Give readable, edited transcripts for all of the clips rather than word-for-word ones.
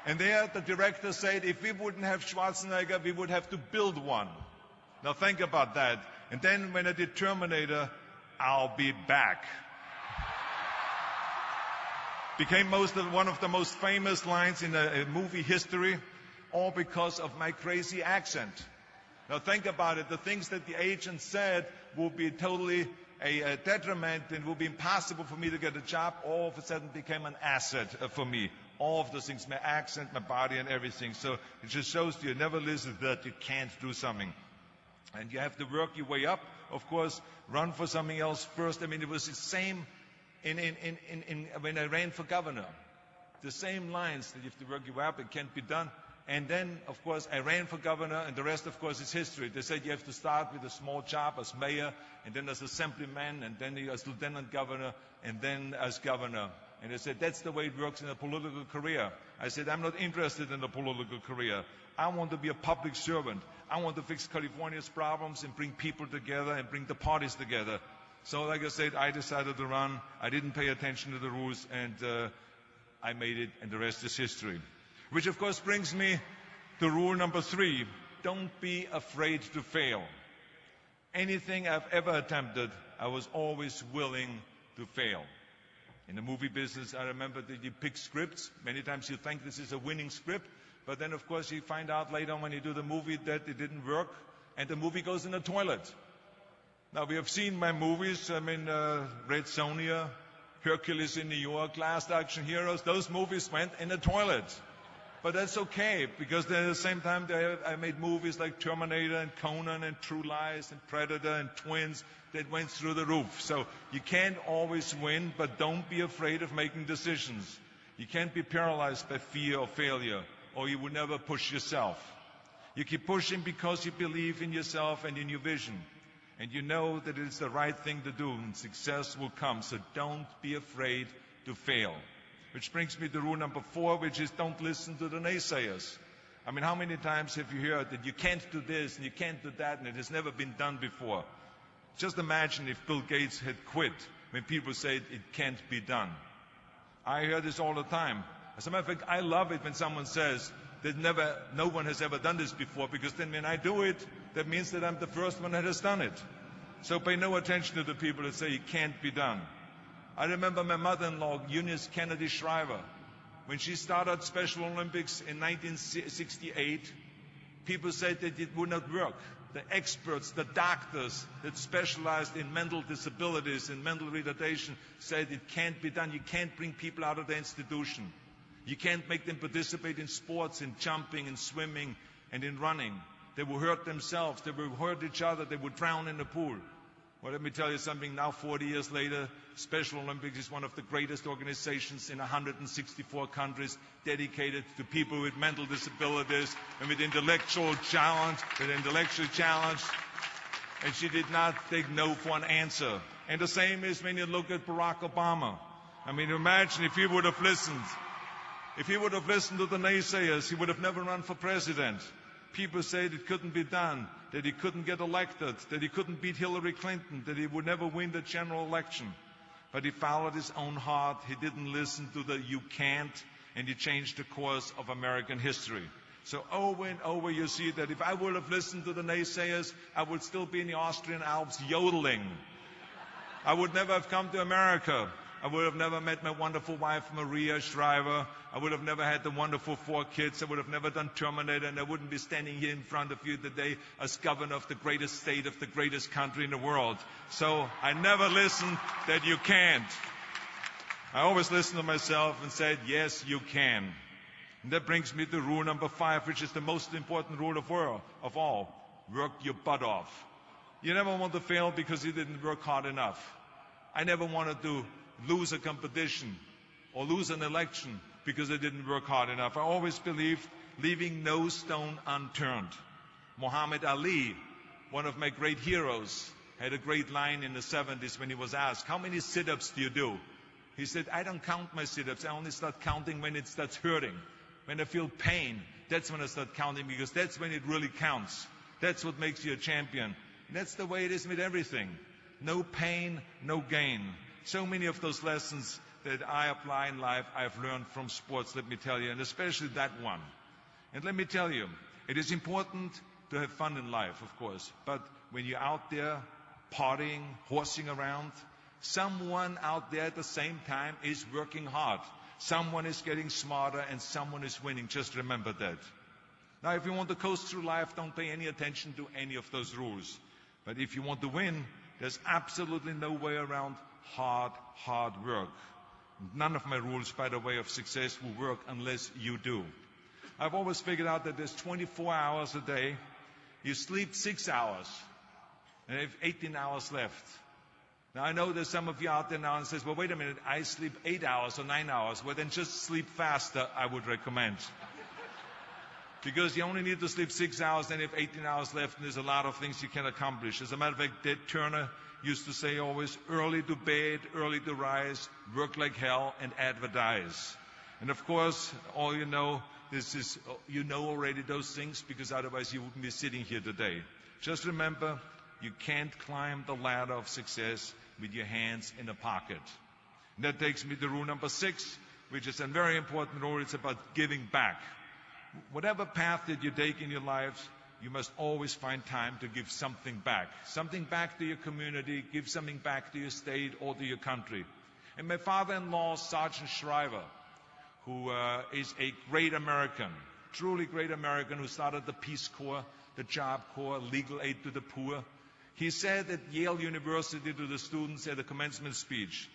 And there the director said, if we wouldn't have Schwarzenegger, we would have to build one. Now think about that. And then when I did Terminator, I'll be back. Became one of the most famous lines in movie history, all because of my crazy accent. Now think about it. The things that the agent said would be totally a detriment and would be impossible for me to get a job, all of a sudden became an asset for me. All of those things, my accent, my body, and everything. So it just shows you never listen that you can't do something. And you have to work your way up, of course, run for something else first. I mean, it was the same when I ran for governor. The same lines that you have to work your way up, it can't be done. And then, of course, I ran for governor, and the rest, of course, is history. They said you have to start with a small job as mayor, and then as assemblyman, and then as lieutenant governor, and then as governor. And they said, that's the way it works in a political career. I said, I'm not interested in a political career. I want to be a public servant. I want to fix California's problems and bring people together and bring the parties together. So, like I said, I decided to run. I didn't pay attention to the rules, and I made it, and the rest is history. Which, of course, brings me to rule number 3. Don't be afraid to fail. Anything I've ever attempted, I was always willing to fail. In the movie business, I remember that you pick scripts. Many times you think this is a winning script, but then, of course, you find out later on when you do the movie that it didn't work, and the movie goes in the toilet. Now, we have seen my movies. I mean, Red Sonja, Hercules in New York, Last Action Heroes. Those movies went in the toilet. But that's okay, because at the same time I made movies like Terminator and Conan and True Lies and Predator and Twins that went through the roof. So you can't always win, but don't be afraid of making decisions. You can't be paralyzed by fear or failure, or you will never push yourself. You keep pushing because you believe in yourself and in your vision. And you know that it's the right thing to do, and success will come. So don't be afraid to fail. Which brings me to rule number 4, which is don't listen to the naysayers. I mean, how many times have you heard that you can't do this and you can't do that and it has never been done before? Just imagine if Bill Gates had quit when people say it can't be done. I hear this all the time. As a matter of fact, I love it when someone says that no one has ever done this before, because then when I do it, that means that I'm the first one that has done it. So pay no attention to the people that say it can't be done. I remember my mother-in-law, Eunice Kennedy Shriver, when she started Special Olympics in 1968, people said that it would not work. The experts, the doctors that specialized in mental disabilities and mental retardation said it can't be done. You can't bring people out of the institution. You can't make them participate in sports, in jumping, in swimming, and in running. They will hurt themselves. They will hurt each other. They will drown in the pool. Well, let me tell you something. Now, 40 years later, Special Olympics is one of the greatest organizations in 164 countries dedicated to people with mental disabilities and with intellectual challenge. And she did not take no for an answer. And the same is when you look at Barack Obama. I mean, imagine if he would have listened. If he would have listened to the naysayers, he would have never run for president. People said it couldn't be done, that he couldn't get elected, that he couldn't beat Hillary Clinton, that he would never win the general election. But he followed his own heart. He didn't listen to the you can't, and he changed the course of American history. So over and over you see that if I would have listened to the naysayers, I would still be in the Austrian Alps yodeling. I would never have come to America. I would have never met my wonderful wife, Maria Shriver. I would have never had the wonderful 4 kids. I would have never done Terminator, and I wouldn't be standing here in front of you today as governor of the greatest state of the greatest country in the world. So I never listened that you can't. I always listened to myself and said, yes, you can. And that brings me to rule number 5, which is the most important rule of all. Work your butt off. You never want to fail because you didn't work hard enough. I never wanted to lose a competition or lose an election because I didn't work hard enough. I always believed leaving no stone unturned. Muhammad Ali, one of my great heroes, had a great line in the 70s when he was asked, how many sit-ups do you do? He said, I don't count my sit-ups. I only start counting when it starts hurting. When I feel pain, that's when I start counting, because that's when it really counts. That's what makes you a champion. And that's the way it is with everything. No pain, no gain. So many of those lessons that I apply in life, I've learned from sports, let me tell you, and especially that one. And let me tell you, it is important to have fun in life, of course, but when you're out there partying, horsing around, someone out there at the same time is working hard. Someone is getting smarter and someone is winning. Just remember that. Now, if you want to coast through life, don't pay any attention to any of those rules. But if you want to win, there's absolutely no way around hard work. None of my rules, by the way, of success will work unless you do. I've always figured out that there's 24 hours a day. You sleep 6 hours, and you have 18 hours left. Now, I know there's some of you out there now and says, well, wait a minute, I sleep 8 hours or 9 hours. Well, then just sleep faster, I would recommend. Because you only need to sleep 6 hours, then you have 18 hours left, and there's a lot of things you can accomplish. As a matter of fact, Ted Turner used to say always, early to bed, early to rise, work like hell, and advertise. And of course, all you know, you know already those things, because otherwise you wouldn't be sitting here today. Just remember, you can't climb the ladder of success with your hands in a pocket. And that takes me to rule number 6, which is a very important rule. It's about giving back. Whatever path that you take in your lives, you must always find time to give something back. Something back to your community, give something back to your state or to your country. And my father-in-law, Sergeant Shriver, who is a great American, truly great American, who started the Peace Corps, the Job Corps, legal aid to the poor. He said at Yale University to the students at the commencement speech,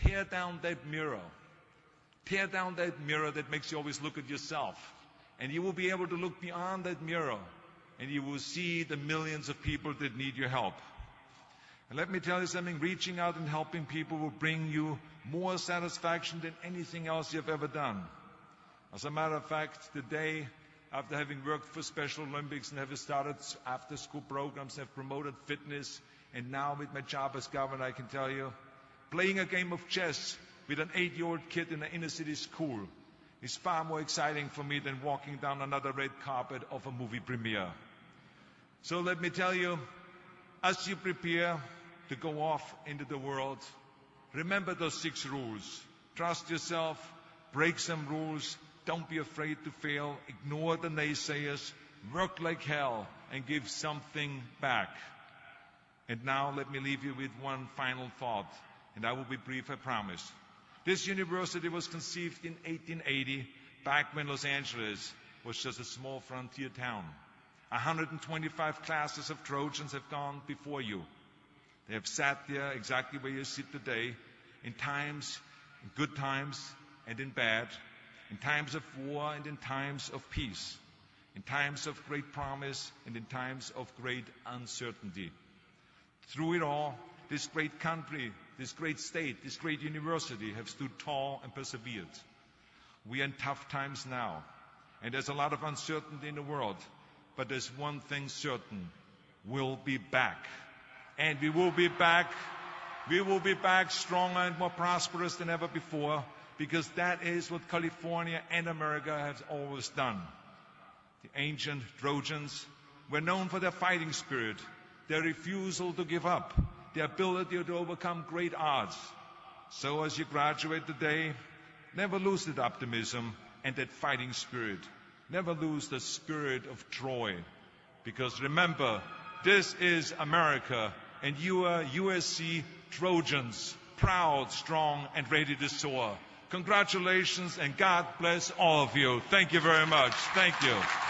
tear down that mirror. Tear down that mirror that makes you always look at yourself. And you will be able to look beyond that mirror, and you will see the millions of people that need your help. And let me tell you something, reaching out and helping people will bring you more satisfaction than anything else you've ever done. As a matter of fact, today, after having worked for Special Olympics and have started after-school programs, have promoted fitness, and now with my job as governor, I can tell you, playing a game of chess with an 8-year-old kid in an inner-city school is far more exciting for me than walking down another red carpet of a movie premiere. So let me tell you, as you prepare to go off into the world, remember those 6 rules. Trust yourself, break some rules, don't be afraid to fail, ignore the naysayers, work like hell, and give something back. And now let me leave you with one final thought, and I will be brief, I promise. This university was conceived in 1880, back when Los Angeles was just a small frontier town. 125 classes of Trojans have gone before you. They have sat there exactly where you sit today, in times, in good times and in bad, in times of war and in times of peace, in times of great promise and in times of great uncertainty. Through it all, this great country, this great state, this great university have stood tall and persevered. We are in tough times now, and there's a lot of uncertainty in the world, but there's one thing certain: we'll be back. And we will be back. We will be back stronger and more prosperous than ever before, because that is what California and America have always done. The ancient Trojans were known for their fighting spirit, their refusal to give up, the ability to overcome great odds. So as you graduate today, never lose that optimism and that fighting spirit. Never lose the spirit of Troy. Because remember, this is America, and you are USC Trojans, proud, strong, and ready to soar. Congratulations, and God bless all of you. Thank you very much. Thank you.